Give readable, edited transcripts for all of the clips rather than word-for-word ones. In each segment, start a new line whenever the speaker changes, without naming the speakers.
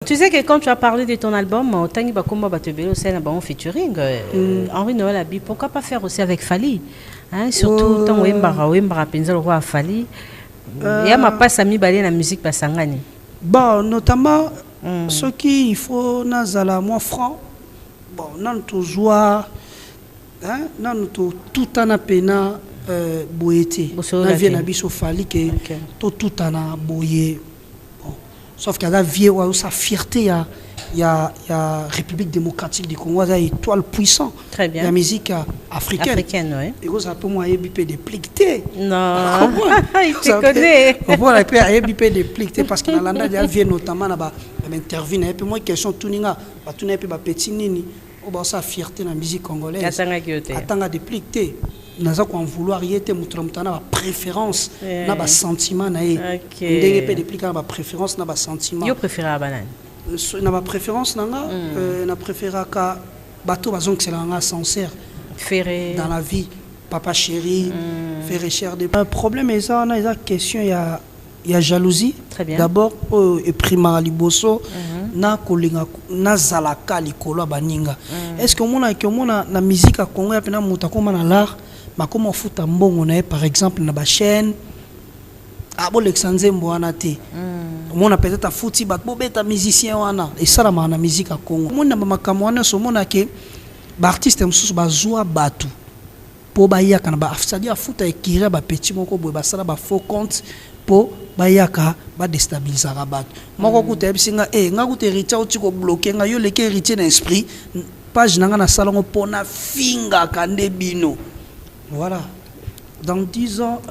Tu sais que quand tu as parlé de ton album, Tangi Bakumba Batebelo, c'est un bon featuring. Henri Noël Abi, pourquoi pas faire aussi avec Fali, hein? Surtout tant Wembara Penza le roi Fali. Il y a ma passe à mi balé la musique Basangani.
Bon, notamment ce qui il faut nazala moins franc. Bon, non toujours, hein, non tout en apena boyete. Na vient na biso Fali que tout en a boyé. Sauf qu'il y a la vie où sa fierté, il y a République démocratique du Congo, il y a étoile puissant.
Très bien.
La musique africaine.
Africaine, oui.
Et vous avez moi ébipé des plictés.
Non. Il te connaît.
On voit la paix ébipé des plictés parce que dans l'anda il y a vie notamment là-bas intervenir. Et puis moi question tuninga, ba tuninga puis ba petit nini, on ba sa fierté dans la musique congolaise. Attends des plictés. Nous avons vouloir y être ma préférence, na sentiment na ndenge pe dépliquer ma préférence na sentiment.
Yo préféré à banane.
Na préférence na préféré ka bateau bazon que c'est la sincère.
Ferré
dans la vie, papa chéri, ferré cher de. Un problème est ça, on a question il y a jalousie. D'abord et prima liboso na kolinga na zalaka likolo baninga. Est-ce que on a na musique à Congo ya pena mutakoma na l'art comment foutre un bon par exemple na ba chaîne abo lexanze mboana te on a peut-être à fouti ba bobeta musicien wana et ça la na musique à Congo on na makambo wana so mona ke ba artiste msusu ba zoa batu po ba yaka na ba c'est-à-dire fouta ekira ba petit moko boye ba sala ba faux compte po ba yaka ba déstabiliser batu moko kuta bisinga nga kuta héritier uti ko bloquer nga yo leke héritier na esprit page nanga na salon pona finga kande bino. Voilà. Dans 10 ans,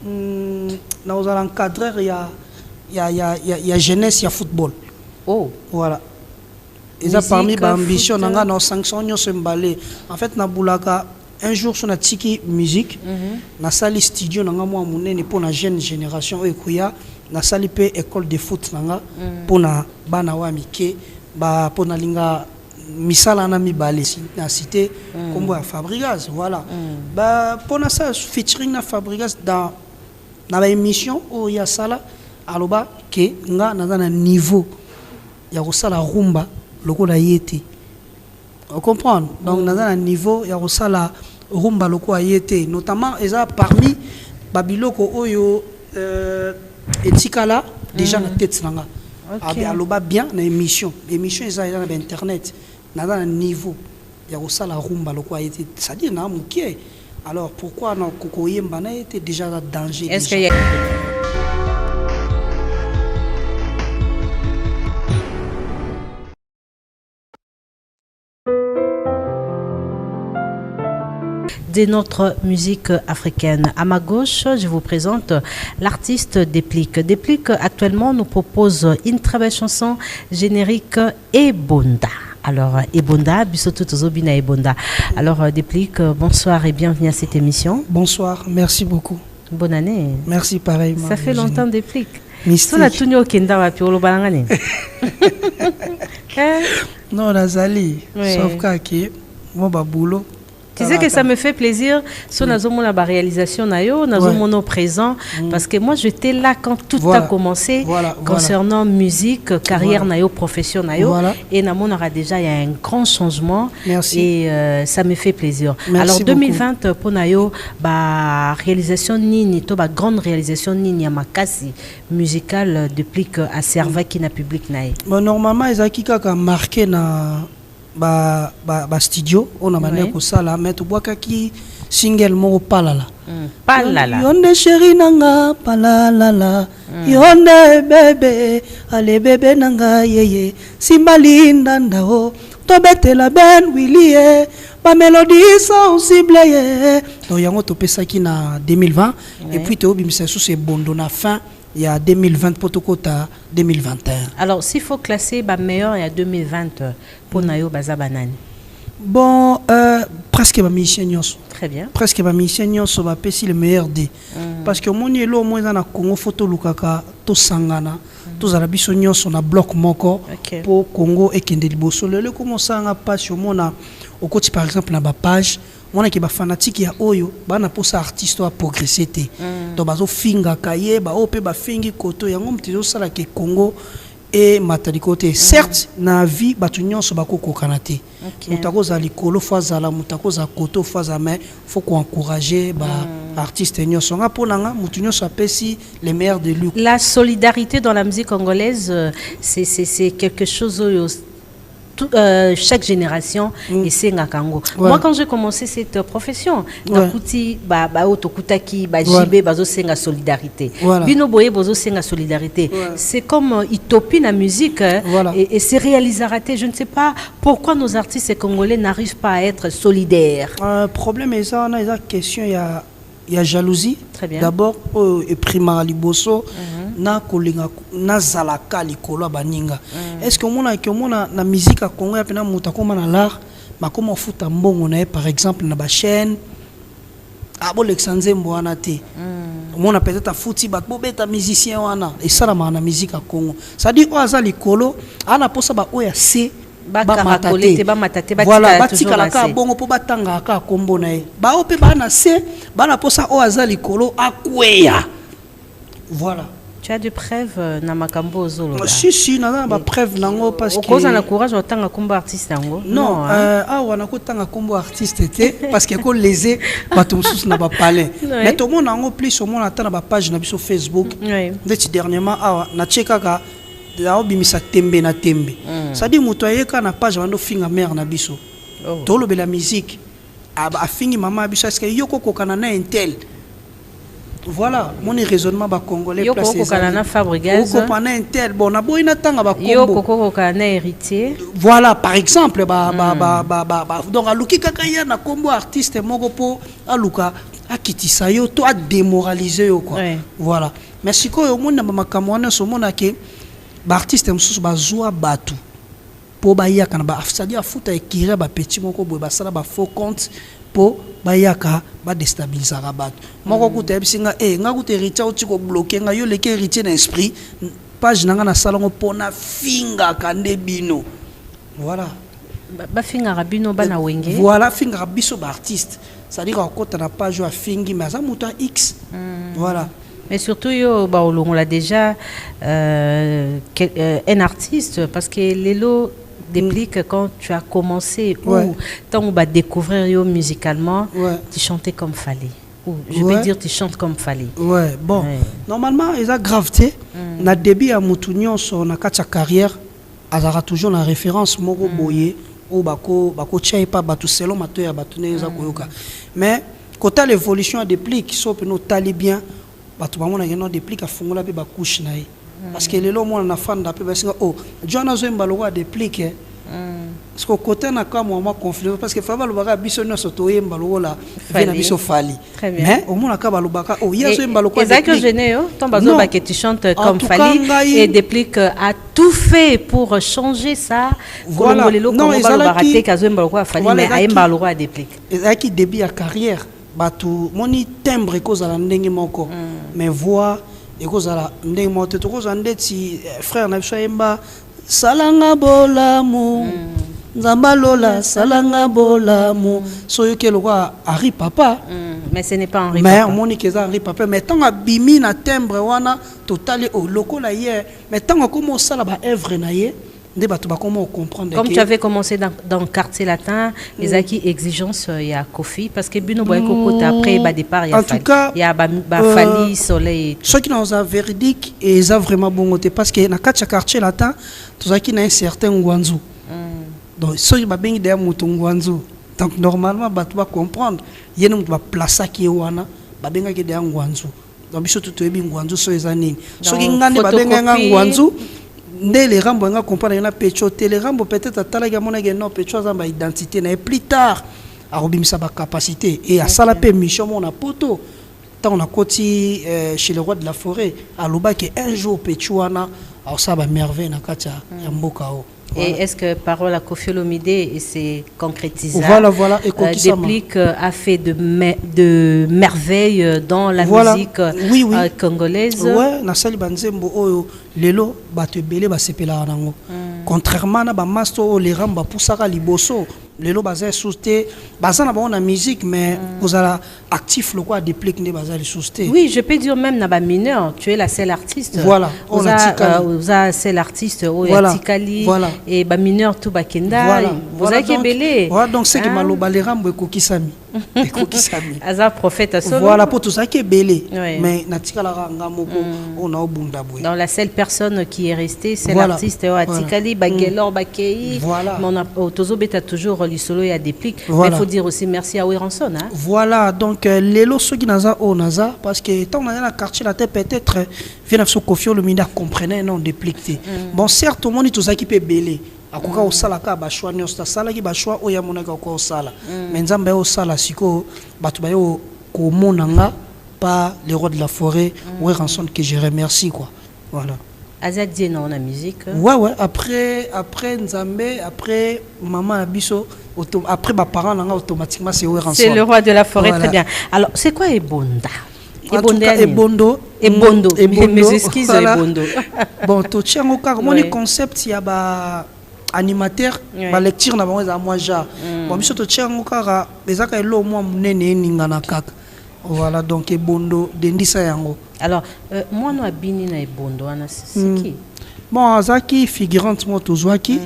nous allons encadrer, il y a jeunesse, il y a football.
Oh.
Voilà. Et ça parmi les ambitions, nous avons 500 balais. En fait, nous avons un jour sur la tiki musique, nous avons salle studio, nous avons pour la jeune génération, nous avons salle école de foot, pour la banawa mike, pour la linga. Misala na mi balé na cité comme à Fabregas voilà bah pour ça featuring na Fabregas dans la émission où il y a ça aloba que nga na niveau ya ko sala rumba lokola yete on comprend donc na niveau ya ko sala rumba lokola yete notamment eza parmi babiloko oyo etikala déjà na tête nanga aloba bien na émission eza na internet dans un niveau il y a aussi la rumba le quoi était c'est-à-dire na mukie alors pourquoi non kokoyemba na était déjà dans danger.
Est-ce qu'il y a de notre musique africaine. À ma gauche, je vous présente l'artiste Déplique. Déplique actuellement nous propose une très belle chanson générique Ebonda. Alors, Ebonda, Bissoto Tozobina Ebonda. Alors, Déplique, bonsoir et bienvenue à cette émission.
Bonsoir, merci beaucoup.
Bonne année.
Merci pareil.
Ça fait longtemps, Déplique.
Mystique. Non, Nazali, sauf que moi, boulot.
Tu sais que ça me fait plaisir si on a la réalisation nayo, présent parce que moi j'étais là quand tout a commencé concernant musique, carrière nayo, profession nayo et namon aura déjà il y a un grand changement.
Merci.
Et ça me fait plaisir.
Merci
alors 2020
beaucoup.
Pour nayo ba réalisation nini to ba grande réalisation nini ya makasi musicale depuis que a servi qui na public naé.
Bon normalement ezaki kaka marqué na ba studio on a mané ko sala mettre boaka ki single mo palala
palala
yonde chéri nanga palala yonde bébé ale bébé nanga yeye simbali ndandao to betela ben willie ba mélodie sensible ye donc yango to pesaki na 2020 et puis to bimisa sous c'est bondo na fin il y a 2020 protocota 2021.
Alors s'il faut classer ba meilleur il y a 2020 pour nayo baza banane.
Bon presque ba musicien.
Très bien.
Presque ba musicien so ba pesi le meilleur des parce que moni elo mo na Congo photo lukaka to sangana to zala biso nyonso na bloc moko pour Congo et kende liboso le comment sanga passion mona au côté par exemple na ba page on a qui ba fanatique ya oyo bana posa artiste a progresser te to bazo finga kaye ba ope ba fingi koto yango mtizo sala ke Congo et matali côté certes na vie batu nyonso bako kanate mutako za likolo faza la mutako za koto faza mais faut qu'on encourager ba artiste nyonso nga ponanga mutu nyonso apesi les meilleurs de lui.
La solidarité dans la musique congolaise c'est quelque chose chaque génération et c'est ngakango. Moi quand j'ai commencé cette profession nakuti ba otokutaki ba jibe bazo senga solidarité bino boye bozo senga solidarité c'est comme utopie la musique et c'est réaliseraté. Je ne sais pas pourquoi nos artistes congolais n'arrivent pas à être solidaires.
Problème est ça, on a une question, il y a jalousie d'abord et prima liboso na kolinga na zalaka likolo baninga. Est-ce que mona na musique à Congo pena mutakoma na l'art makoma futa mbongo na par exemple na ba chaîne abo Alexandre wana te mona peut-être futi bat bobeta musicien wana et ça na musique à Congo ça dit oza likolo ana posa ba oya c voilà batika ka bongo po batanga ka kombo na e ba ope bana c bana posa oza likolo akweya. Voilà.
Tu as des preuves na makambo ozolo?
Si na ba preuve nango parce que
okoza na courage otanga kombo artiste nango?
Non, wana ko tanga kombo artiste te parce que ko lésé bato mususu na ba palais. Mais tout monde nango plus au monde atana ba page na biso Facebook. Ndeti dernièrement na chekaka la obimisa tembe na tembe. Ça dit muto ayeka na page wando finga mère na biso. Tolo be la musique. A fingi mama biso est-ce que yoko kokana na intel. Voilà mon raisonnement ba congolais
place les Yoko Fabregas
Yoko pana intel bon na boina tanga ba kombo
Yoko kokana héritier.
Voilà par exemple donc aluki kaka ya na kombo artiste moko po aluka akitisa yo to a démoraliser yo quoi. Voilà mais sikoyo mona makambo wana so mona ke ba artiste mususu bazwa batu po ba yaka na ba c'est-à-dire afuta ekira ba petit moko boye ba sala ba faux compte po bayaka ba déstabiliser rabat moko kuta ebisinga nga kuta héritier otiko bloquer nga yo leke héritier na esprit page nanga na salongo pona finga kande bino. Voilà
ba finga rabino bana wenge
voilà finga biso ba artiste ça dit qu'on compte na page a fingi mais ça muta x. Voilà.
Mais surtout yo ba on l'a déjà un artiste parce que Lelo Déplique quand tu as commencé ou tant on va découvrir yo musicalement tu chantais comme fallait ou je veux dire tu chantes comme fallait.
Bon normalement ils a gravité na début à mutunyo so na kacha carrière azara toujours la référence moko boye ou bako tchai pa batu selon mato ya batu ne za koyoka mais quand l'évolution a Déplique so pe no tali bien batu bamona ngeno Déplique a fungola pe ba couche na parce que les lots moi na fan d'appel parce que John Azemba le roi Déplique parce que côté na comme moi conflit parce que fava le baga biso no soto yemba le la vena biso fali mais au moins na ka balobaka ya Azemba le roi
Déplique exact généo ton bazo ba que tu chantes comme Fali et Déplique a tout fait pour changer ça voilà les lots comme ba le baraté Azemba le roi Fali mais ayemba le roi Déplique
et qui début à carrière batu moni timbre cause à la ndenge moko mais voix et cause à la ndenge moto to cause ndeti frère na shayemba salanga bolamu nzambalola salanga bolamu soyoke le roi Henri Papa
mais ce n'est pas Henri
mais
Papa
moni keza Henri Papa mais tant abimi na timbre wana total au lokola hier mais tant comme ça la ba œuvre na ye comment comprendre
comme tu avais commencé dans le quartier latin les acquis exigences il y a Kofi parce que Bino Boyko après ba départ il y a
en tout cas
il y a ba Fali Soleil
ceux qui n'ont véridique et ils ont vraiment bon côté parce que na quartier latin tous qui na un certain Ngwanzu donc ceux qui ba bengi derrière Ngwanzu donc normalement ba tu vas comprendre yene mtu ba placer qui wana ba benga ki derrière Ngwanzu donc biso tout ebi Ngwanzu so ezanini ceux qui ngane ba benga Ngwanzu les rambo nga comprendre na pecho les rambo peut-être atala ga mona no pecho za ba identité na et plus tard a robimisa ba capacité et à sala pe mission mona poto tant on a côté chez le roi de la forêt à loba que un jour pecho wana a ça ba merveille na kacha ya mboka o.
Et est-ce que parole à Koffi Olomide s'est concrétisée?
Voilà.
Déplique a fait de merveilles dans la musique congolaise.
Ouais, na sali banzembo oyo lelo bato belé ba sepela nango. Contrairement na ba masto les ramba pusaka liboso lelo baza sous-té baza na ba musique mais vous allez actif le quoi déplique ne baza sous-té.
Oui, je peux dire même na ba mineur, tu es la seule artiste.
Voilà,
on a seul artiste
voilà.
Tikali
Voilà.
et ba mineur tout ba kenda.
Voilà.
Vous avez qui belé.
Voilà donc c'est que maloba les rambo ekokisami.
Aza prophète à solo.
Voilà pour tout ça qui est belé. Mais na tikala ranga moko on a obunda boy.
Dans la seule personne qui est restée, c'est l'artiste Tikali ba gelor ba kei.
Voilà.
Mais on a Tozo beta toujours li solo et a déplique. Mais il faut dire aussi merci à Weranson hein.
Voilà donc lelo soki naza o naza parce que tant dans la quartier la tête peut-être vient se confier le ministre comprenait non dépliqué. Bon certes au monde tout ça qui peut belé. Akoka osalaka ba choix nyosta sala ki ba choix oya monaka ko osala. Mais nzambe osala siko batu ba yo ko monanga pas les rois de la forêt Weranson que je remercie quoi. Voilà.
Azadie non la musique.
Ouais après nzambe après maman abiso après mes parents automatiquement c'est Weranson.
C'est le roi de la forêt très bien. Alors c'est quoi Ebonda?
Ebondo.
Mes excuses Ebondo.
Bon to tiens au car mon concept il y a ba animateur ba lecture na bango za moi ja. Bon biso to tiens au car bezaka elo moi munene ningana kaka. Voilà donc Ebondo dendisa yango.
Alors moi no abini na Ebondo ana c'est qui?
Bon azaki figurante moi tozwaki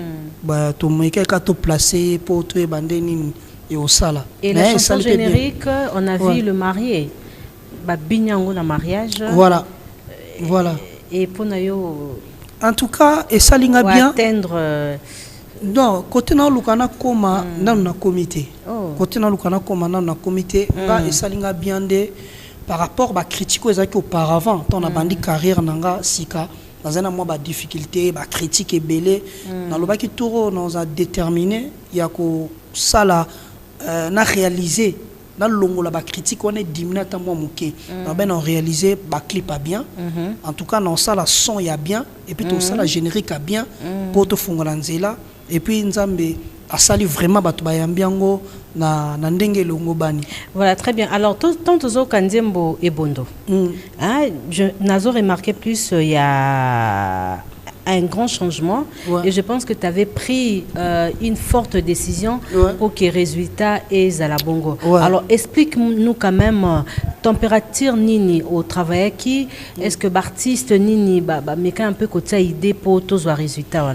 ba to meka ka to placer pour to bandeni et au sala.
Et la chanson générique on a vu le marié ba binyango na mariage.
Voilà.
Et pour nayo
en tout cas et ça linga bien
atteindre
non côté na lukana koma na comité. Côté na lukana koma na comité ba et ça linga bien de par rapport ba critique ezaki auparavant ton a bandi carrière nanga sika dans un mois ba difficulté ba critique belé na lobaki toro nous a déterminé ya ko sala na réaliser dans le longo la ba critique on est diminué à moi moké ben on réalisé ba clip a bien en tout cas non ça la son y a bien et puis tout ça la générique a bien pour te fongola nzela et puis nzambe a sali vraiment batu ba yambiango na ndenge longo bani. Voilà
très bien. Alors tant tozo kanzembo Ebondo je nazo remarqué plus il y a un grand changement et je pense que tu avais pris une forte décision pour que les résultats aient à la bongo. Alors explique-nous quand même température nini au travail qui est-ce que l'artiste nini mais un peu côté idée pour tous les résultats.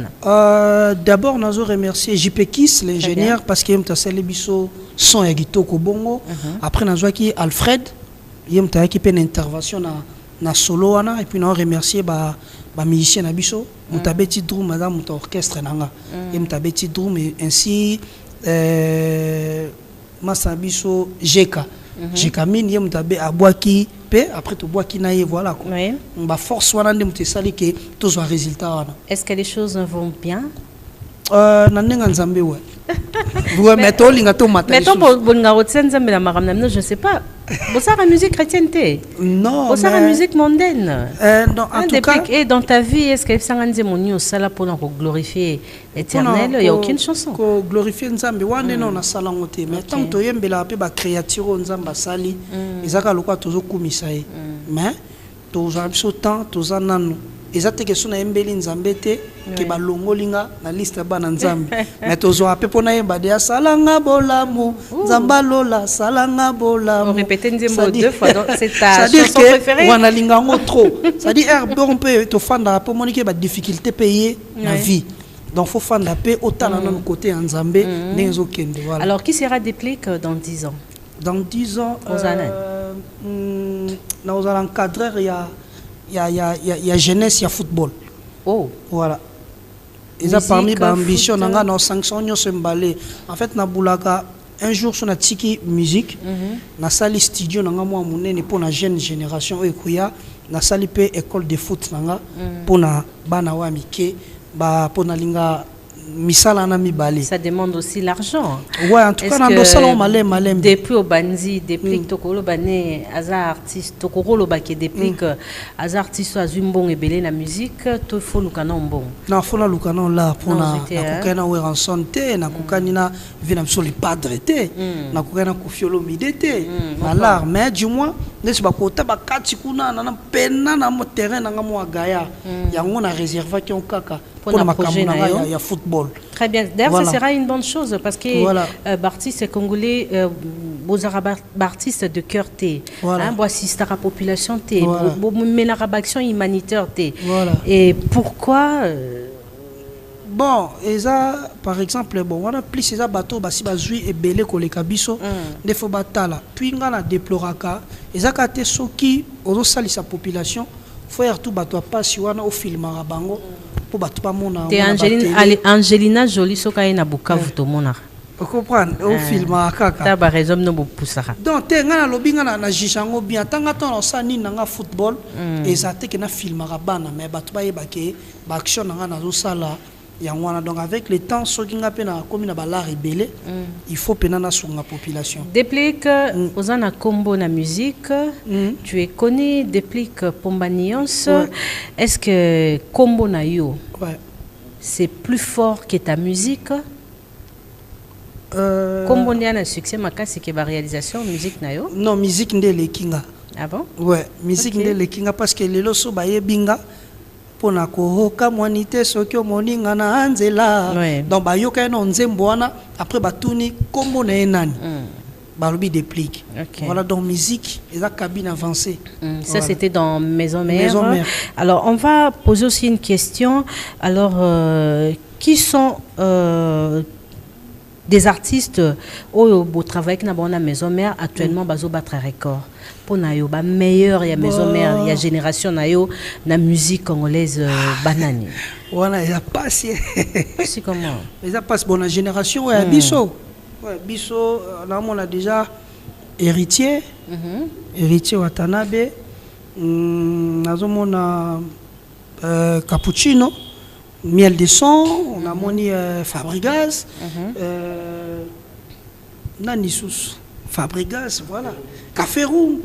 D'abord nous remercier JP Kiss l'ingénieur parce qu'il m'a fait biso son ya gitoko bongo. Après nous qui Alfred il m'a équipé une intervention na solo wana et puis nous remercier ba musicien na biso mutabeti drum madame muta orchestre nanga et mutabeti drum ainsi masabiso jeka jeka mine ye mutabe abwaki pe après to bwaki na ye voilà quoi ba force wana ndem tesali ke to zo résultat wana.
Est-ce que les choses vont bien?
Na nenga nzambe ouais. Vous mettez linga to mata.
Mettons bon ngaro tsenzambe la maramna je sais pas. Bossa la musique chrétienne
non
bossa la musique mondaine
non en tout cas
et dans ta vie est-ce que ça ngandze monio sala pour glorifier l'Éternel il y a aucune chanson
ko glorifier nzambe wande non na sala ngote mais tant to yembela pe ba créature nzamba sali ezaka lokwa tozo kumisa ye mais to za biso temps to za nanu ezate ke sona yembeli nzambe te ke ba longolinga na liste ba na nzambe mais tozo ape pona yemba de salanga bolamu nzamba lola salanga bolamu.
On répète nzembo deux fois donc c'est ta chanson préférée.
On a lingango trop ça dit on peut to fanda po monique ba difficulté payer la vie donc faut fanda pe autant na notre côté en nzambe nenzo kende voilà.
Alors qui sera déplique dans 10 ans?
Dans 10 ans nous allons encadrer il y a jeunesse, il y a football.
Oh.
Voilà. Ils ont parmi les ambitions, nous avons 500 balais. En fait, nous avons un jour sur la tiki musique, na sali studio, nous avons pour la jeune génération, nous avons école de foot, pour la bana wa mike, pour la linga misala na mibale.
Ça demande aussi l'argent.
Ouais, en tout cas, dans le salon malem.
Depuis au banzi, depuis que tokolo bané, azar artiste, tokolo baké depuis que azar artiste azumbon et belé la musique, to faut lukana mbon.
Non, faut la lukana là pour na kokana Weranson te, na kokana vina sur les padres te, na kokana kofiolo midete. Alors, mais du moins nesi bakota bakati kuna na pena na mo terrain na mo agaya yango na réserve ki on kaka pour makambo na ya football.
Très bien. D'ailleurs, voilà. Ça sera une bonne chose parce que voilà. Bartiste congolais, beaux artistes de cœur T, voilà. Hein, assiste à la population T, mais la action humanitaire T.
Voilà.
Et pourquoi
bon, et ça, par exemple, bon, on a plus ces bateaux, basi bazui et belé koleka biso, des fois batala. Puis on a déploré ça. Et ça, quand ceux qui ont sali sa population, faut y tout bateau pas si on a au film à bango pour bateau pas mon.
T'es Angelina Jolie, so quand na Bukavu to mona.
Vous comprenez? Au film à kaka.
T'as pas raison de me pousser.
Donc t'es ngana lobby ngana na jichango bien. Tant que t'en as ni nanga football, et ça t'es que na film à bana, mais bateau pas y baké, action ngana zo sala. Donc avec le temps, ceux qui ont comme une balle rebelle, il faut pénana sur la population.
Déplique aux ana combo na musique, tu es connu déplique Pombanions. Est-ce que combo na yo, c'est plus fort que ta musique? Combo n'a un succès, mais c'est que la réalisation musique na yo?
Non, musique n'est le kinga.
Ah bon?
Ouais, musique n'est le kinga parce que les loso baye binga. Pona kohoka mwanite sokyo moninga na anzela donc bayoka no nzembwana après batuni kombo na enani balubi déplique voilà donc musique et la cabine avancée
ça voilà. C'était dans Maison Mère. Alors on va poser aussi une question alors qui sont des artistes au travail qui na Maison Mère actuellement bazo battre record pour na yo ba meilleur ya Maison Mère ya génération na yo na musique congolaise banani
voilà il y a pas si
comment
mais ça passe bonne génération ouais biso là on a déjà héritier Watanabe nazomona cappuccino Miel de son, on a moni Fabregas, Nanissus, Fabregas, voilà. Café Roux,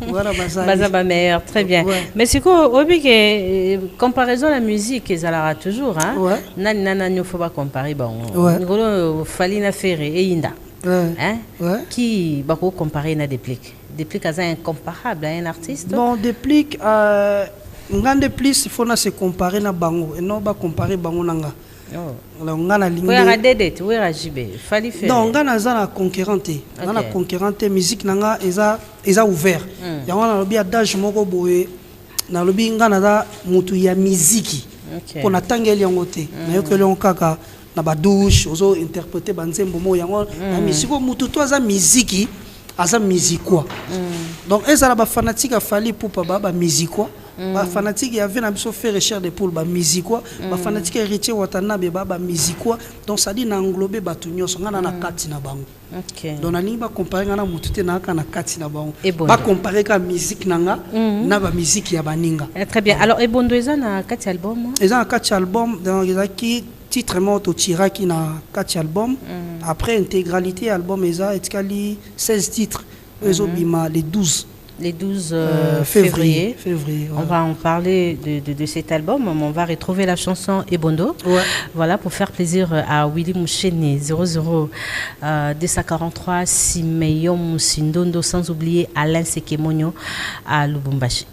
voilà,
Bazaba meilleur, très bien. Ouais. Mais c'est quoi, au but que comparaison à la musique, ils allaient toujours, hein?
Ouais.
Nana, il faut pas comparer, bon. Ouais. Falina Ferré et Inda.
Ouais.
Hein?
Ouais.
Qui va comparer na Déplique? Déplique est incomparable à un artiste?
Bon, Déplique, ngande plus il faut na se comparer na bango et non pas comparer bango nanga la ngana lingé
oui à dedet oui à jibe fali faire
donc ngana za na concurrente ngana concurrente musique nanga eza ouvert ya wana lobi adage moko boye na lobi ngana za mutu ya muziki pour na tangeli yango te na yokeli on kaka na ba douche ozo interpréter banzembo mo yango na musique mutu to za muziki aza musique donc ezala ba fanatique a fali pour pas ba musique ba fanatique y avait na biso faire recherche de pour ba musique ba fanatique héritier Watanabe ba musique donc ça dit na englober ba tunyoso ngana na kati na bango donc na linga comparer ngana mutute na kana kati na bango ba comparer ka musique nanga na ba musique ya baninga
très bien alors Ebondo eza na kati album
eza na kati album donc ezaki titre moto tiraki na kati album après intégralité album eza etkali 16 titres ezobima les 12 février.
On va en parler de cet album. On va retrouver la chanson Ebondo. Voilà, pour faire plaisir à Willy Moucheni, 00 243 Simeyon Moussindondo, sans oublier Alain Sekemonyo à Lubumbashi.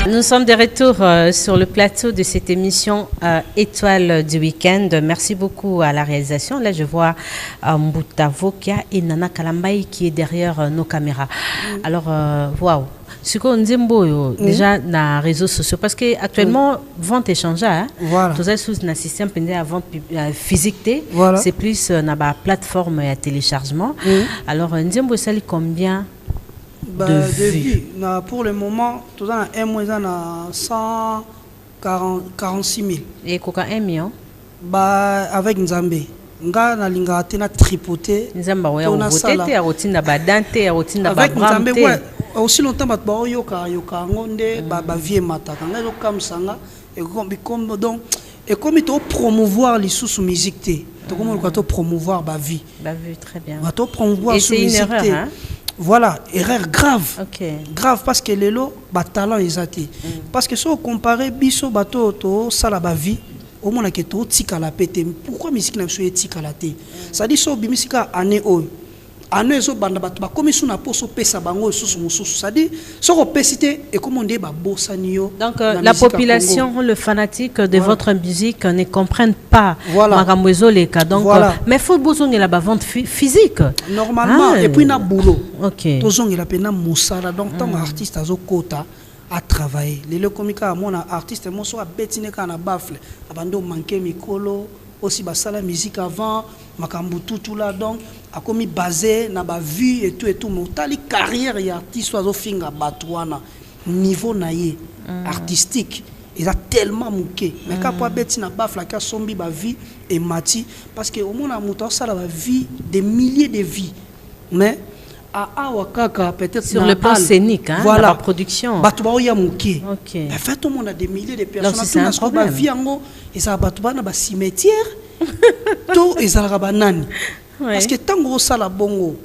Nous sommes de retour sur le plateau de cette émission Étoile du week-end. Merci beaucoup à la réalisation. Là, je vois Mbuta Vokia et Nana Kalambaï qui est derrière nos caméras. Alors, waouh! Ce qu'on dit déjà dans les réseaux sociaux, parce qu'actuellement, vente et change,
voilà.
Tout ça sous un système à vente physique, voilà. C'est plus dans la plateforme et à téléchargement. Alors, on dit combien de vues?
Pour le moment, tout ça, un mois, on a 146 000.
Et coca 1 million?
Avec Nzambe. Nga na linga tena tripoté.
Nzamba ouais, on votait à routine na badante, à routine na
avec Nzambe ouais. Aussi longtemps bat ba yoka ngonde ba vie mataka. Nga yo kam sanga et comme donc et comme il faut promouvoir les sous musique té. Donc comment on doit promouvoir ba vie.
Ba vie très bien.
On doit promouvoir
sous musique té.
Voilà, erreur grave.
Okay.
Grave parce que les lots ba talent ezati. Parce que si on compare biso bato to sala ba vie au moins que tout tika la pété pourquoi musique n'a pas tika la té ça dit so bimisika année o ano ezo banda bato bakomi suna poso pesa bango susu mususu c'est-à-dire soko pesité et comme on dit ba bosani yo.
Donc la population, le fanatique de votre musique ne comprennent pas makamwezo les cas. Donc mais faut besoin la vente physique
normalement et puis na boulot.
OK.
Tozong la pena musala donc tant artiste azo kota à travailler. Les comika mon artiste mo so a betine kana bafle abando manquer mikolo aussi basala musique avant makambu tout là donc a commis basé na ba vie et tout mais tali carrière et artiste oiseau finga batouana niveau naie artistique ils a tellement mouké mais quand pas bête na bafla ka sombi ba vie et mati parce que au monde a muto ça la vie des milliers de vies mais à Awakaka peut-être
sur le plan scénique
voilà
la production
batouba ya mouké
OK
mais fait tout le monde a des milliers de personnes
c'est un problème
ba vie ngo et ça batouba na ba cimetière tout ils a ba nani parce que tango sala bongo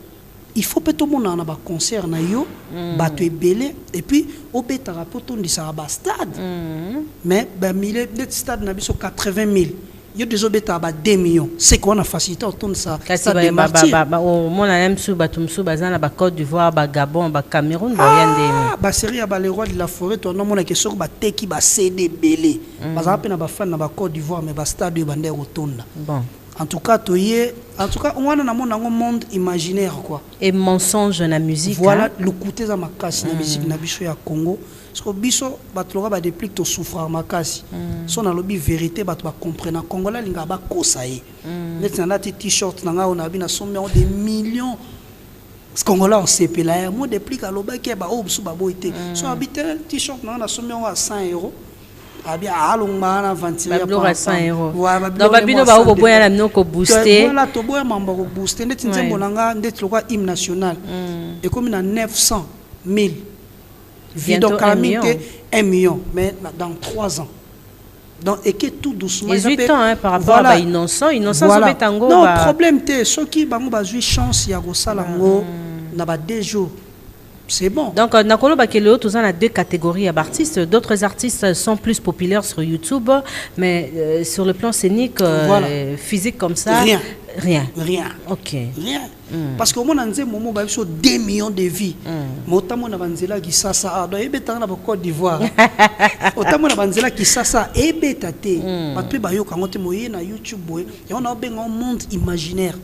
il faut que tout le monde ait un concert na yo bato ebele et puis au beta rapport on dit ça ba stade mais ben milliers de stade na biso 80 000 yo des beta ba 2 millions c'est quoi on a facilité autour de ça
stade de martyr au mon même sous batumsu bazana ba Côte d'Ivoire ba Gabon ba Cameroun ba rien de
ba série ba les rois de la forêt to non mon que sur ba teki ba CD belé bazana pe na ba fan na ba Côte d'Ivoire mais ba stade yo bande rotonda
bon.
En tout cas, on a un monde imaginaire quoi.
Et mensonge dans la musique.
Voilà, le côté de ma casse, la musique na biso ya Congo. Parce que biso batloga ba depuis que souffrir ma casse. Son a lobby vérité bat ba comprendre Congolais linga ba kosaye. Net na t-shirt na nga on a bina somme des millions. Congolais on CP là, moi depuis que loba ki ba obsu ba boité. So habite t-shirt na somme à 100 €. Abia alongana ventilateur
pour 100 €. Donc babino ba obo boya na noko booster.
Voilà to boya mambo ko booster ndeti nzembo nanga ndeti lokwa hymne national. Et comme na 900 000 vie donc à 1 million mais dans 3 ans. Donc et que tout doucement
18 ans par rapport à innocent
voilà.
Tango
non problème te ceux qui bango ba jouer chance ya ko sala ngo na ba 2 jours. C'est bon.
Donc, Nakolo Bakelo, tous a deux catégories d'artistes. D'autres artistes sont plus populaires sur YouTube, mais sur le plan scénique, physique comme ça, rien. Ok.
Rien. Parce qu'au moins, on a moment 2 millions de vies. Motamo na banzela qui ça do ebeta na Côte d'Ivoire. Otamo na banzela qui ça ebeta te. Batwe ba yo kangote moye na YouTube boy. Et on a un monde imaginaire.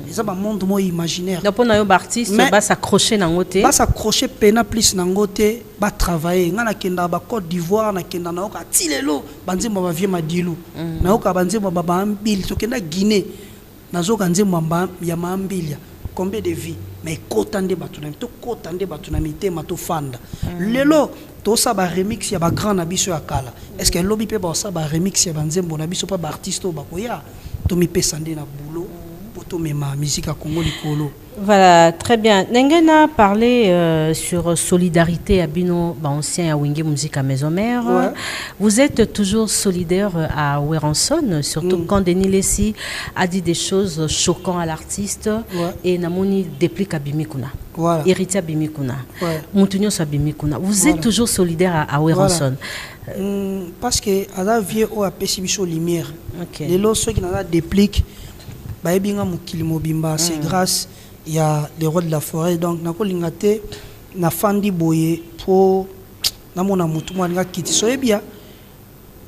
C'est un monde imaginaire.
Donc on a un artiste va s'accrocher dans côté.
Va s'accrocher pena plus dans côté, va travailler. Ngana kenda ba Côte d'Ivoire na kenda na oka tilelo banzembo ba vie madilu. Na oka banzembo ba ambil to kenda Guinée. Nazoka nzembo ya mambilia. Combien de vies mais kotande batunami to kotande batunami te mato fanda lelo to sa ba remix ya ba grand na biso ya kala est-ce que lobby pe ba sa ba remix ya banzembo na biso pa ba artiste ba koya to mi pesande na boulot pour to mema musique à Congo likolo.
Voilà, très bien. Nengena parlé sur solidarité à Bino, ancien à Wingé Musique à Maison Mère. Ouais. Vous êtes toujours solidaire à Weranson, surtout quand Denis Lessi a dit des choses choquantes à l'artiste et Namoni déplique à Bimikuna.
Voilà.
Héritier à Bimikuna. Moutounios à Bimikuna. Vous êtes toujours solidaire à Weranson.
Parce que à la vie, on a pessimisé lumière. Les lots qui n'ont pas déplique, c'est grâce. Il y a les rois de la forêt donc na ko lingate na fandi boye pour na mona mutu mwa nga kiti so ebia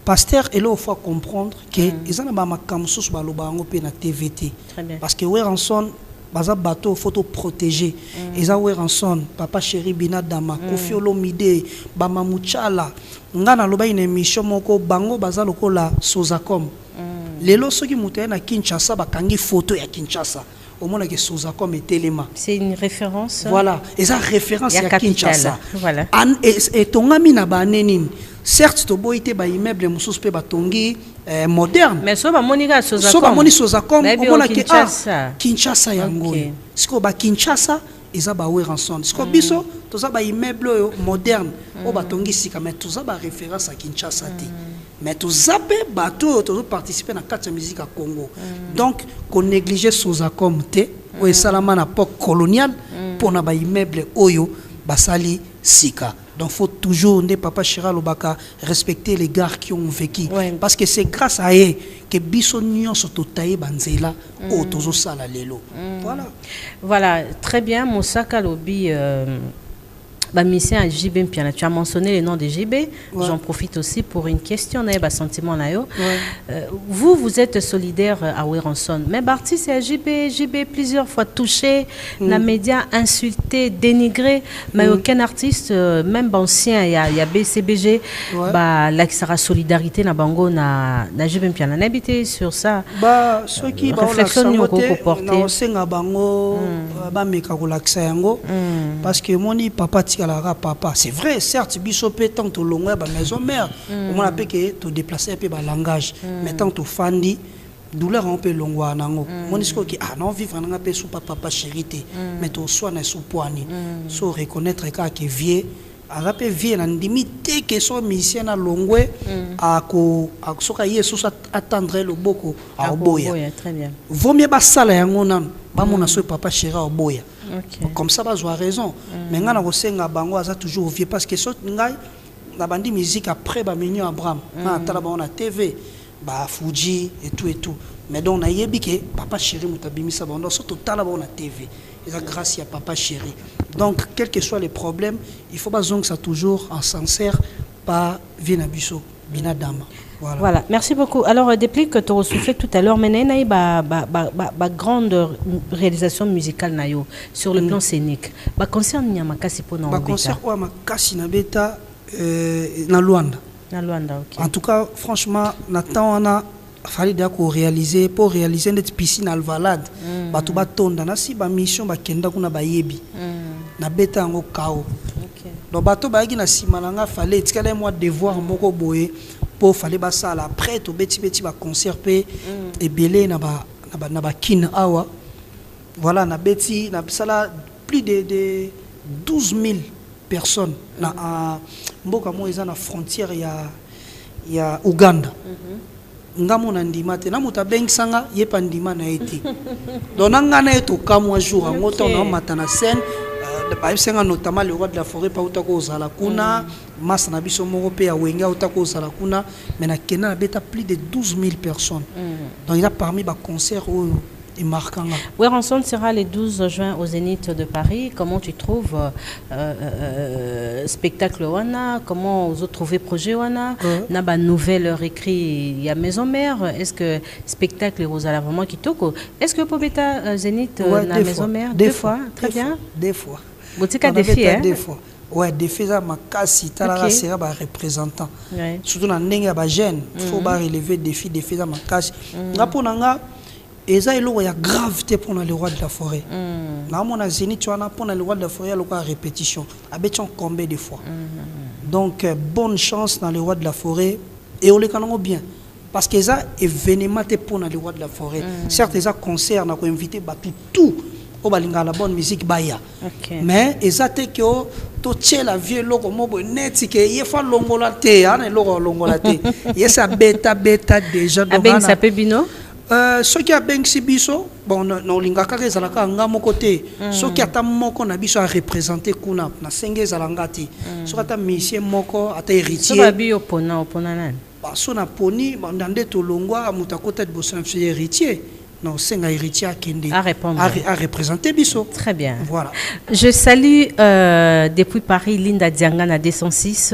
pasteur et là il faut comprendre que ils en a ba makamsusu ba loba ngo pe na TVT parce que Weranson baza bateau photo protégé ils a Weranson papa chéri Bina Dama Kofi Olomide ba mamuchala ngana loba une émission moko bango baza lokola Sozacom lelo soki mutu na Kinshasa ba kangi photo ya Kinshasa. Au moins que Sozacom et Téléma.
C'est une référence.
Voilà, et ça référence à Kinshasa.
Voilà.
Et ton ami n'a pas nénim. Certes, tu as été ba immeuble musus pe ba tongi moderne.
Mais so ba monika Sozacom.
So ba moni Sozacom, au moins que
Kinshasa
yango. Siko ba Kinshasa, ils a ba Weranson. Siko biso, to za ba immeuble moderne, o ba tongi sika mais to za ba référence à Kinshasa ti. Mais tout zappé bateau tout participer dans quatre musique à Congo. Donc qu'on négligeait Sozacom te ou salama na époque coloniale pour na ba immeuble oyo basali sika. Donc faut toujours papa Chéri Lobaka respecter les gars qui ont vécu parce que c'est grâce à eux que biso nyonso totaye banzela o tozo sala lelo.
Voilà, très bien Moussaka Lobi mission à JB Mpiana. Tu as mentionné le nom de JB. J'en profite aussi pour une question. Sentiment vous êtes solidaire à Weranson. Mais Barty, c'est JB plusieurs fois touché, la média insulté, dénigré. Mais aucun artiste, même ancien, il y a BCBG, là qui sera solidarité na bango na JB Mpiana. N'habitez sur ça.
Ceux qui
réflexion nous reporter.
Parce que mon papa papa, c'est vrai, certes, bisopé tant que long maison mère, on a que te déplacer un peu le langage, mais tant que fandi, douleur un peu long nango. Mon discours qui non vivre un peu sous papa chérité, mais tu sois na sous poignet, so reconnaître que vieux, à rappeler vieux na limité que son musicien na longwe à soka yesu attendre le boko à oboya.
Très bien.
Vaut mieux pas ça là yango nan, ba mon asso papa chéri à oboya. Comme ça, tu as raison. Mais on a toujours vieux parce que la bande musique après Mignon Abraham, on a TV, Fuji et tout. Mais donc on a yébike papa chéri mutabimisa bando surtout on a TV. Et ça grâce à papa chéri. Donc quels que soient les problèmes, il faut pas que ça toujours en sincère pas Vinabuso, Binadama.
Voilà, merci beaucoup. Alors, depuis que tu as soufflé tout à l'heure, maintenant, il y a grande réalisation musicale sur le plan scénique. Concert Nyamakasi pour nous.
Concert Nyamakasi Nabeta na Luanda. En tout cas, franchement, Nathan, on a fallu réaliser pour réaliser une piscine Alvalade. Batu batonda na si ba mission ba kenda kuna ba yebi. Na beta ngo kao. Donc bato ba na simananga fallait tikala moi devoir moko boye. Pour fallait ça là après tout petit ba concert et belé na ba kin awa voilà na beti na sala plus de 12 000 personnes na mboka mo eza na frontière ya Uganda ngamo na ndima te na muta bengsanga yepa ndima na eti donc ngana eto kamwa jour ngoto na matana scène notamment le roi de la forêt pa utako zala kuna massa na biso moko pe ya wenga utako zala kuna mais na kena beta plus de 12 000 personnes donc il a parmi ba concert et marquant.
Weranson sera le 12 juin au Zénith de Paris. Comment tu trouves spectacle wana? Comment vous avez trouvé projet wana? Na ba nouvelle écrit il y a Maison Mère. Est-ce que spectacle vous allez vraiment qui toko? Est-ce que pour beta Zénith na Maison Mère deux fois? Très bien.
Deux fois.
Boutique défi hein?
Deux fois. Ouais, défi ça makasi tala sera ba représentant. Surtout na ndenge ba jeune, faut ba relever défi ça makasi. Ngaponanga et ça, il y a gravité pour le roi de la forêt. Là, on a Zénith, tu as pour le roi de la forêt, il y a répétition. Avec combien de fois. Donc, bonne chance dans le roi de la forêt. Et on les connaît bien. Parce que ça, événement pour le roi de la forêt. Certes, ça concert, on a invité tout. On a la bonne musique, baya. Mais, ça, c'est que tu la vieille logo, net, il faut l'ongolate, il y a ça bêta déjà.
Ça peut bino?
Ceux qui a Benksi biso bon non lingaka ezalaka ngamo côté ceux qui ata moko na biso a représenter kuna na senge ezalangati ceux ata mission moko ata héritier
so babi opona nani
ba so na poni bandande to longwa mutakota de bossa héritier non senga héritier akende à représenter biso.
Très bien.
Voilà.
Je salue depuis Paris Linda Diangana 206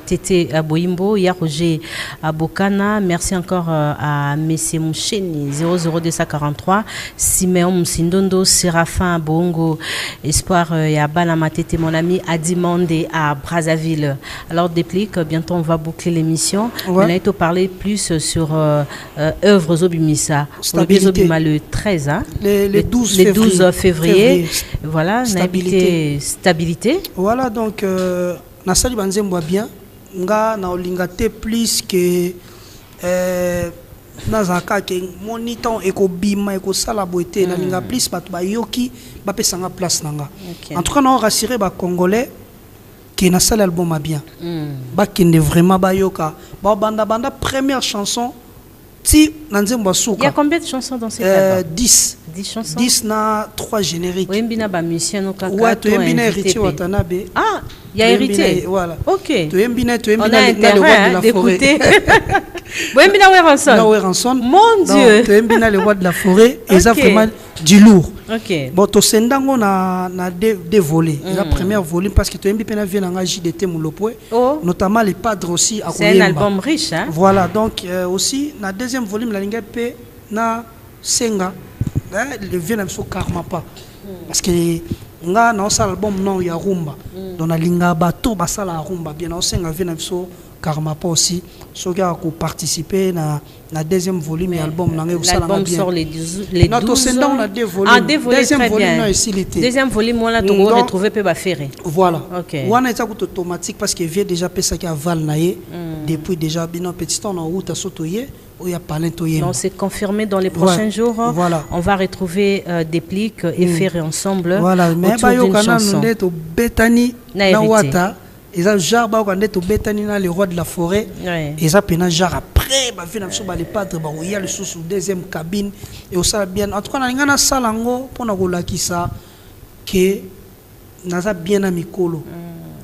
Tété Boimbo, ya Roger Abokana, merci encore à Messie Moucheni 00243 Siméon Msindondo, Séraphin Bongo, Espoir Yabana Matete, mon ami Adimande à Brazzaville. Alors déplique, bientôt on va boucler l'émission. On a été parler plus sur œuvres Zobimisa. Le 13, hein?
Le 12
février. Voilà, stabilité.
Voilà, donc, Nassali Banzembo bien. Nga na olingate plus que nazaka ke moniton eko bima eko sala boité na linga plus batu ba yoki ba pesanga place nanga. En tout cas, on rassurer ba congolais que Nassali album a bien. Ba kende vraiment ba yoka. Ba banda première chanson ti nanzembo asuka.
Il y a combien de chansons dans cet album?
10.
10 chansons.
10 na 3 génériques.
Oui, bina ba musicien no kaka.
Ouais, tu es bien héritier Watanabe.
Ah, il y a héritier.
Voilà.
OK.
Tu es bien
le roi de la forêt. Oui, bina Weranson.
Na Weranson.
Mon Dieu.
Tu es bien le roi de la forêt et ça vraiment du lourd.
OK.
Bon, to sendango na deux volets. La première volet parce que tu es bien vient en JDT Mulopwe, notamment les padres aussi à
C'est un album riche hein.
Voilà, donc aussi na deuxième volume la linga pe na senga le vient même so karma pas parce que nga na ça album non ya rumba donc na linga bato basala rumba bien na senga vient même so karma pas aussi so gars ko participer na deuxième volume ya album na nga ça la bien.
L'album sort les 12
notre senda on a deux volumes.
Ah, deux volumes,
deuxième
très
volume
bien. Deuxième volume on l'a tout retrouvé pe ba ferré.
Voilà.
OK.
On a été automatique parce que vient déjà pesa qui a val naé depuis déjà bien petit temps en route à sotoyer où il y a pas l'intoyer.
Donc c'est confirmé dans les prochains jours.
Voilà.
On va retrouver Déplique et Ferré ensemble.
Voilà, mais
autour d'une chanson.
On est au Betani na wata. Ils ont genre ba on est au Betani na le roi de la forêt. Et ça pena genre après ba vient sur les padres ba il y a le sous deuxième cabine et au ça bien en tout cas na ngana salango pour na kolakisa que naza bien à mikolo.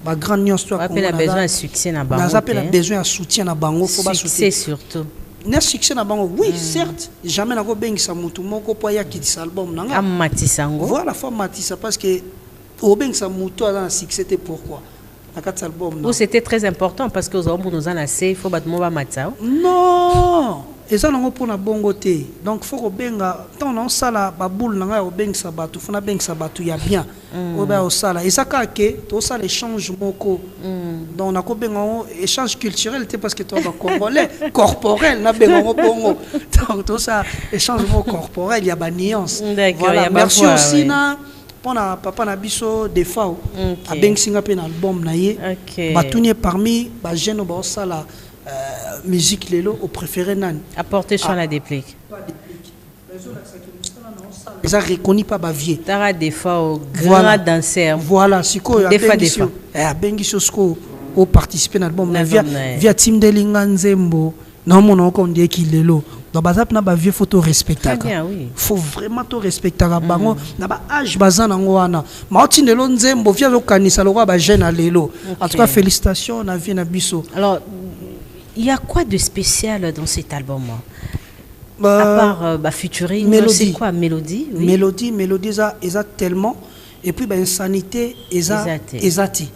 Ba grand nyons toi
on a besoin de succès na bango.
Naza besoin de soutien na bango faut ba
succès surtout.
Na succès na bango oui certes jamais na ko bengisa mutu moko po ya kitisa album nanga
amatisango
voilà faut matisa parce que au bengisa mutu a un succès c'était pourquoi na kat album
ou c'était très important parce que aux hommes nous en assez il faut battre mo ba matsa
non et ça nango pour na bongo te donc faut ko benga tant on sala ba boule nanga o bengisa batu faut na bengisa batu ya bien o ba o sala et ça ka ke to sala échange moko donc na ko benga échange culturel te parce que toi ba congolais corporel na benga ngo bongo donc to ça échange moko corporel ya ba nuance voilà merci aussi na pona papa na biso Defao a bengsinga pe na album na ye batuni parmi ba jeune ba o sala musique lelo au préféré nan
apporter chant la Déplique
ils ont reconnu pas bavier
tara Defao grand danseur
voilà siko ya bengiso sko au participer na album na via team de Linganzembo na mona ko ndie ki lelo donc bazap na bavier photo respectaka faut vraiment to respectaka bango na ba âge bazana ngo wana mauti ndelo nzembo via zo kanisa lo ba jeune à lelo en tout cas félicitations na vie na biso.
Alors il y a quoi de spécial dans cet album à part featuring c'est quoi mélodie
mélodie ça tellement et puis insanité ezati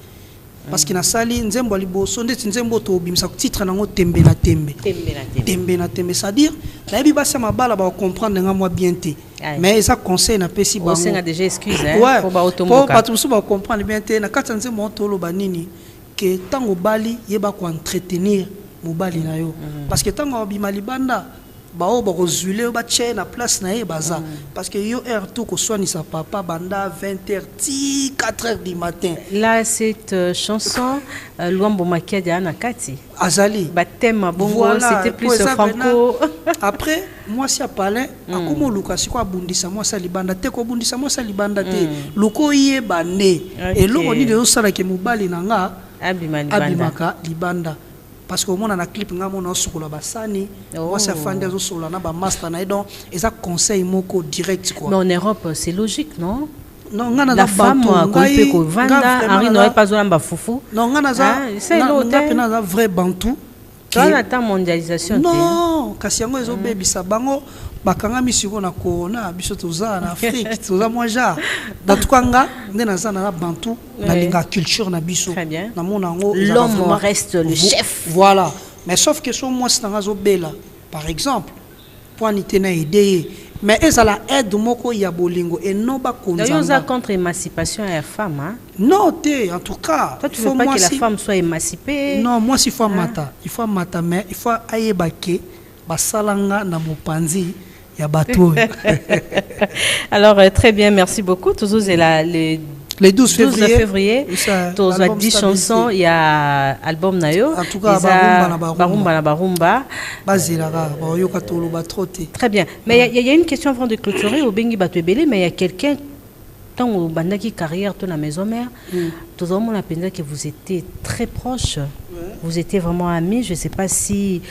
parce que na sali nzembo liboso ndeti nzembo to bimisa titre nango tembe na tembe c'est-à-dire na biba sa mabala ba comprendre nga moi bien te mais ça conseil na pesi bango
on a déjà excuse
pour ba automoka pour pas comprendre bien te na katsa nzembo to lo banini que tango bali yeba ko entretenir mobali na yo parce que tango bima libanda bao bozule ba tche na place na ye baza parce que yo heure tout ko soigner sa papa banda 20h 4h du matin.
Là cette chanson Luambo Makiadi na kati
azali
bathème bongo c'était plus franco
après moi si a parlé akomo luka siko abundisa moi sa libanda te ko bundisa moi sa libanda te luko ye bande et loko ni de sala ke mobali nanga abimaka libanda parce que au monde na clip nga mona sokola basani moi ça fande zo sola na ba master na donc et ça conseil moko direct quoi.
Mais en Europe c'est logique non?
Non ngana
la femme ko ko vanda Henri n'aurait pas besoin ba foufou.
Non ngana za
c'est l'hôtel
na vrai bantou.
Quand on attend mondialisation
non kasi yango ezo bebisa bango bakanga misiko na corona biso toza na Afrique toza moja datukanga ndena za na bantu na linga culture na biso na mona ngo
l'homme reste le chef
voilà mais sauf que son moi c'est ngazo bela par exemple pour nitena idée mais ezala aide moko ya bolingo et non ba konzanga
d'ailleurs ça contre émancipation à la femme hein
non te en tout cas
toi tu veux pas que la femme soit émancipée
non moi si faut mata il faut mata mais il faut ayebake basalanga na mopanzi ya bateau.
Alors très bien, merci beaucoup. Toujours c'est
le 12
février. Tous 10 chansons, il y a album nayo.
En tout cas,
Barumba. Très bien. Mais il y a une question avant de clôturer au Bengi Batwebele, mais il y a quelqu'un tant au bandaki carrière dans la maison mère. Tous hommes on a pensé que vous étiez très proches. Vous étiez vraiment amis. Je ne sais pas si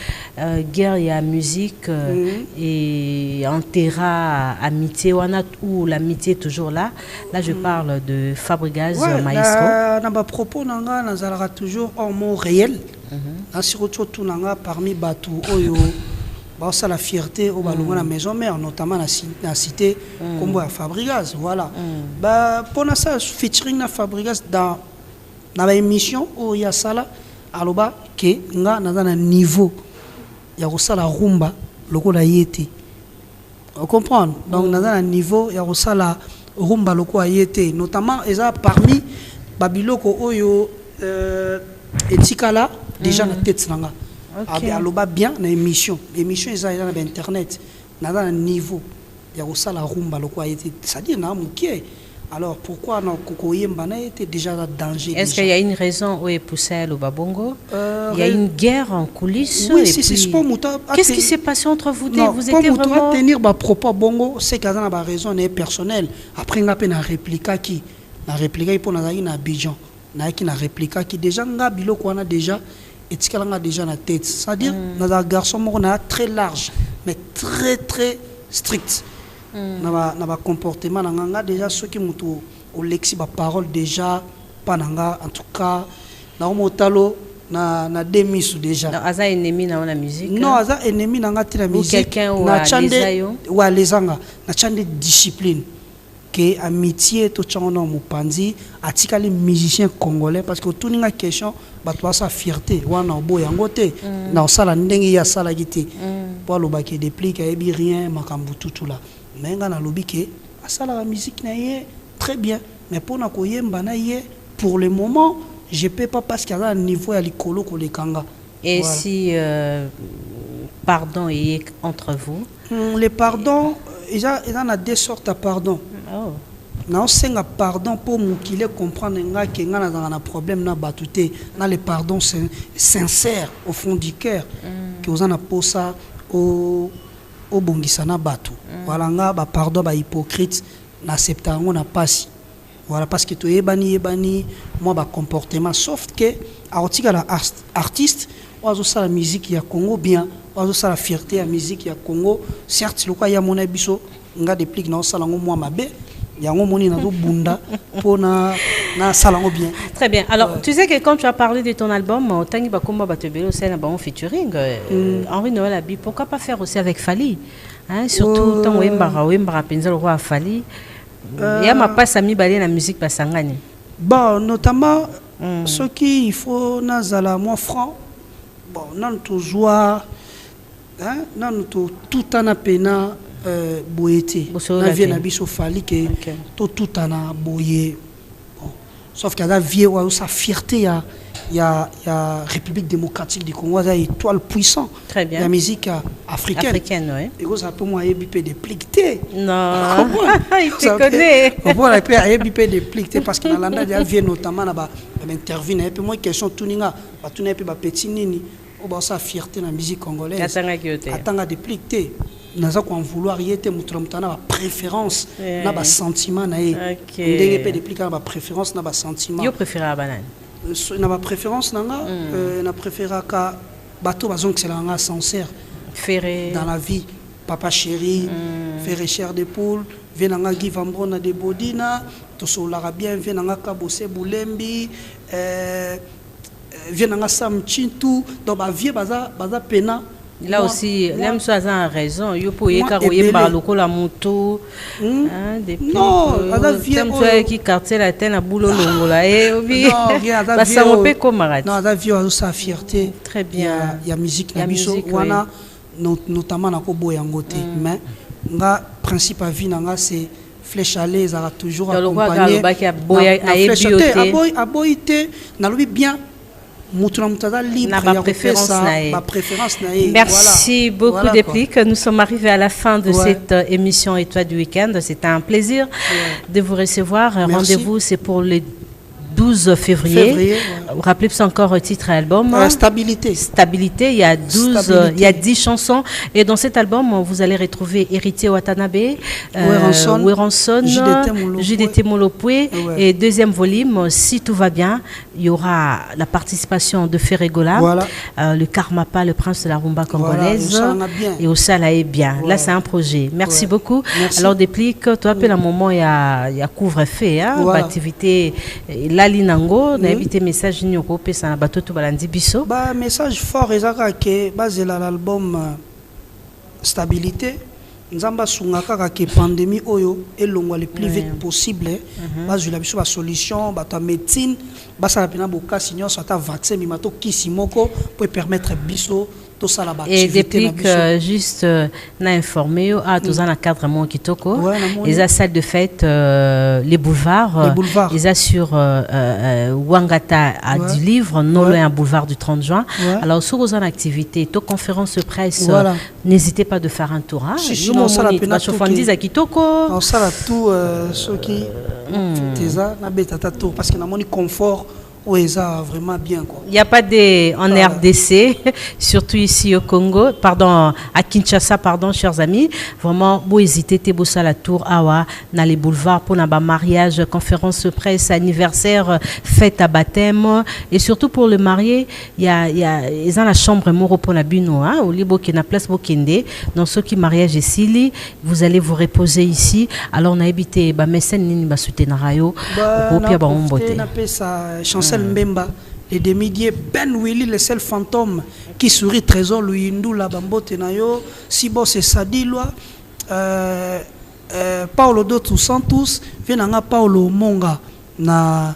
guerre et musique et Antera amitié ou l'amitié est toujours là. Là, je parle de Fabregas Maestro.
Dans ma propos, nous allons toujours en mot réel. Surtout parmi Batou Oyo. C'est la fierté au ballon la maison mère, notamment la cité comme Fabregas. Voilà. Pour ça, featuring na Fabregas dans l'émission où il y a ça là, aloba que nga na un niveau, il y a ça la rumba, le coup la yété. Vous comprenez? Donc dans un niveau, il y a ça la rumba, le coup la yété. Notamment, ils ont parmi Babiloko Oyo etikala déjà na tête nanga. Aloba bien na émission ils ont dans internet na un niveau il y a ça la rumba le quoi était c'est-à-dire na mukie alors pourquoi non kokoyemba na était déjà dans danger.
Est-ce qu'il y a une raison où est poussé le babongo? Il y a une guerre en coulisses.
Oui, c'est pas muta.
Qu'est-ce qui s'est passé entre vous deux?
Non,
vous étiez vraiment
tenir ba propos bongo, c'est qu'il y a une raison personnelle. Après nga pe na réplica qui pour na na Abidjan na qui na réplica qui déjà nga biloko wana déjà et tu as déjà la tête. C'est-à-dire, nous avons un garçon très large, mais très très strict. Nous avons un comportement, nous avons déjà ceux qui ont au lexi, la parole déjà, pas en tout cas, nous avons na démis déjà.
Non, aza ennemi dans la musique.
Non, aza ennemi dans la musique.
Ou quelqu'un ou
à les anga, na chande discipline. Que amitié tout changement mupanzi atikali musicien congolais parce que tout ninga question batwa sa fierté wana boyango te na sala ndenge ya sala gité pour le bac déplique ebi rien makambu tout là mais nga na lobi ke asala la musique na yé très bien mais pour na koyemba na yé pour le moment je peux pas parce qu'il y a un niveau à l'écolo ko le kanga.
Et voilà. Si pardon est entre vous
les pardons il en a deux sortes de pardon. Oh. Non, c'est un pardon pour qu'il comprendre qu'il y a un problème na batouté. Na les pardons sincères au fond du cœur que vous en a posé ça au bongisana batou. Voilà nga ba pardon ba hypocrite n'accepta on n'a pas si. Voilà parce que tu ebani moi ba comportement sauf que artika la artiste oazo sa la musique ya Congo bien oazo sa la fierté ya musique ya Congo certes le quoi ya mon biso nga déplique na salango moi mabe yango moni na do bunda pona na salango bien.
Très bien. Alors tu sais que quand tu as parlé de ton album tangi ba komba ba tebelo c'est na ba featuring Henri Noël Abi, pourquoi pas faire aussi avec Fally hein, surtout tant wembara penza le roi Fally ya ma passe ami balé na musique basangani.
Bon notamment ce qui il faut na zala moi franc bon nan to joie hein nan to tout en pena boyete na vie na biso Fally que tout en boyé bon sauf qu'il y a vie ou sa fierté il y a République démocratique du Congo ça étoile puissant.
Très bien.
La musique africaine
oui.
Et ça peut moi EBP dépliqué.
Non. Il te connaît.
On voit la paix EBP dépliqué parce que dans l'anda il vient notamment là bas intervenir et puis moi question tuninga ba tuninga pe ba petit nini o ba sa fierté na musique congolaise. Atanga dépliqué. Naza ko en vouloir yete mutramtana ba préférence na ba sentiment na ye. Ndenge pe dépliquer ba préférence na ba sentiment.
Yo préférer banane.
Na ma préférence nanga na préféra ka bateau bazon que c'est là sincère
ferré
dans la vie papa chéri ferré cher de poule venanga Guy Vambron na de bodina to solara bien venanga ka bosse bulembi venanga Sam Chintu donc ba vie baza pena.
Là moi, aussi, l'homme soit en raison. Il faut y avoir le la moto.
Non,
la qui quartier la tête à boulot longo là. Non, ça on peut camarade.
Non, la vie a sa fierté.
Très bien.
Il y a musique, la musique, voilà, notamment na ko boyangote. Mais nga principe à vie nanga c'est flèche à l'aise, ça toujours accompagné. À boyité, na lobi bien.
Merci beaucoup Déplique. Nous sommes arrivés à la fin de cette émission Étoile du week-end. C'était un plaisir de vous recevoir. Rendez-vous, c'est pour le 12 février.
Ouais.
Rappelez-vous encore le titre et album.
Stabilité.
Stabilité, il y a 12,
Stabilité.
il y a 10 chansons. Et dans cet album, vous allez retrouver Héritier Watanabe, Weranson, JDT Molopwe. Et deuxième volume, si tout va bien, il y aura la participation de Ferregola, le Karmapa, le prince de la rumba congolaise. Et au Sala est bien. Là, c'est un projet. Merci beaucoup. Merci. Alors, Déplique, toi, à un moment, il y a couvre-feu, activité. Là, Linango, on a évité message Nyoko, ça n'a pas tout balandi biso.
Message fort, que basé sur l'album Stabilité. Nzamba sungaka que pandémie oyo elongwa le plus vite possible bas la biso ba solution ba ta médecine bas la pena boka sinon ça ta vaccin mi mato kisimoko pour permettre biso tout ça la
et depuis que juste na informé à tous en cadre mon kitoko les a salle de fête les boulevards ils a sur Wangata à du livre non loin un boulevard du 30 juin alors sur aux activités to conférence de presse n'hésitez pas de faire un tour
on sala pena
chauffandise à kitoko
on sala tout ceux qui teza na betata tour parce que na moni confort. Oui, ça vraiment bien quoi.
Il n'y a pas de en RDC, surtout ici au Congo, pardon, à Kinshasa, pardon, chers amis. Vraiment, vous hésitez, t'es beau ça la tour, awa, dans les boulevards pour un mariage, conférence de presse, anniversaire, fête à baptême, et surtout pour le marié, il y a la chambre moro pour la bino, au libo qui na place Bokende, dans ceux qui mariage ici, vous allez vous reposer ici. Alors on a habité, mécène nini ba soutenir rayo, au pire ba on beauté.
Mbemba, les demi-dieux, Ben Willy, le seul fantôme qui sourit, Trésor Luindou, la Bambote Nayo, Sibo c'est Sadilwa, Paulo Dotu Santos, Venanga Paulo Monga, na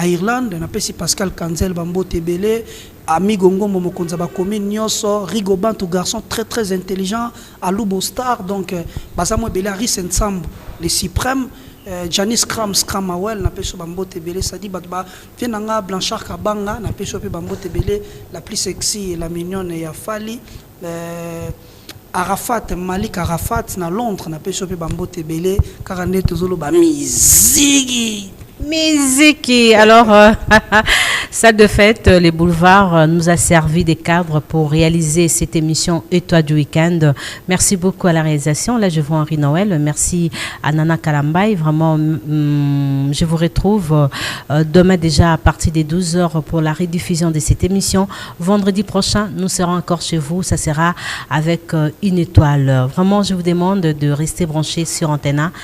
Irlande, na Pessi Pascal Kanzel, Bambote Belé, Amigo Ngombo Mokonzaba commune Nyoso, Rigoban, tout garçon très très intelligent, Aloubo Star, donc Basamo Belaris ensemble, les suprêmes. Janice Scramawel na peso bambote belé sadi batba venanga Blanchard Kabanga na peso pe bambote belé la plus sexy et la mignonne ya Fali Arafat Malik Arafat na Londres na peso pe bambote belé 42 tozolo ba mizigi
alors ça de fait les boulevards nous a servi des cadres pour réaliser cette émission Et toi du week-end. Merci beaucoup à la réalisation. Là je vois Henri Noël, merci à Nana Kalambay, vraiment je vous retrouve demain déjà à partir des 12h pour la rediffusion de cette émission. Vendredi prochain nous serons encore chez vous, ça sera avec une étoile. Vraiment je vous demande de rester branchés sur Antenne.